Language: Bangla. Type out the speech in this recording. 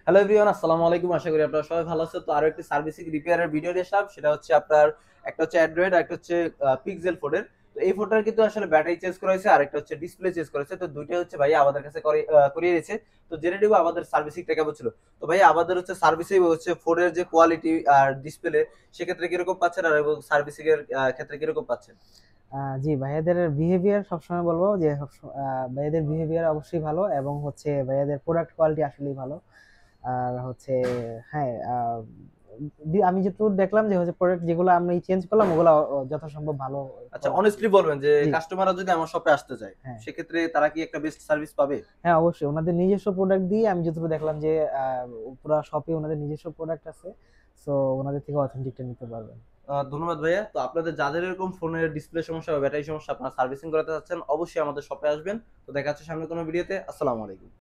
হ্যালো এভরিওয়ান, আসসালামু আলাইকুম। আশা করি আপনারা সবাই ভালো আছেন। তো আরো একটি সার্ভিসিং রিপেয়ারের ভিডিও নিয়ে আসলাম। সেটা হচ্ছে আপনার একটা হচ্ছে অ্যান্ড্রয়েড আর একটা হচ্ছে পিক্সেল ফোনের। তো এই ফোনটার কিন্তু আসলে ব্যাটারি চেঞ্জ করা হয়েছে আর একটা হচ্ছে ডিসপ্লে চেঞ্জ করা হয়েছে। তো দুইটাই হচ্ছে ভাইয়া আমাদের কাছে করিয়ে দিয়েছে। তো জেনে নিব আমাদের সার্ভিসিংটা কেমন ছিল। তো ভাইয়া আমাদের হচ্ছে সার্ভিসিং হচ্ছে ফোনের যে কোয়ালিটি আর ডিসপ্লে সেক্ষেত্রে কিরকম পাচ্ছেন আর এবং সার্ভিসিং এর ক্ষেত্রে কিরকম পাচ্ছেন? জি, ভাইয়াদের বিহেভিয়ার সবসময় বলবো যে ভাইয়াদের বিহেভিয়ার অবশ্যই ভালো, এবং হচ্ছে ভাইয়াদের প্রোডাক্ট কোয়ালিটি আসলেই ভালো। আর হচ্ছে হ্যাঁ, আমি যতটুকু দেখলাম যে হচ্ছে প্রোডাক্ট যেগুলো আমি চেঞ্জ করলাম ওগুলো যথাসম্ভব ভালো আচ্ছা, কোয়ালিটি। অনেস্টলি বলবেন যে জি। কাস্টমাররা যদি আমার শপে আসতে চায় হ্যাঁ, সেক্ষেত্রে তারা কি একটা বেস্ট সার্ভিস পাবে? হ্যাঁ, অবশ্যই ওনাদের নিজস্ব প্রোডাক্ট দিয়ে আমি যতটুকু দেখলাম যে পুরো শপে ওনাদের নিজস্ব প্রোডাক্ট আছে। সো ওনাদের থেকে অথেন্টিকটা নিতে পারবেন। ধন্যবাদ ভাইয়া। তো আপনাদের যাদের এরকম ফোনের ডিসপ্লে সমস্যা বা ব্যাটারি সমস্যা আপনারা সার্ভিসিং করাতে চাচ্ছেন অবশ্যই আমাদের শপে আসবেন। তো দেখা হচ্ছে সামনে কোনো ভিডিওতে। আসসালামু আলাইকুম।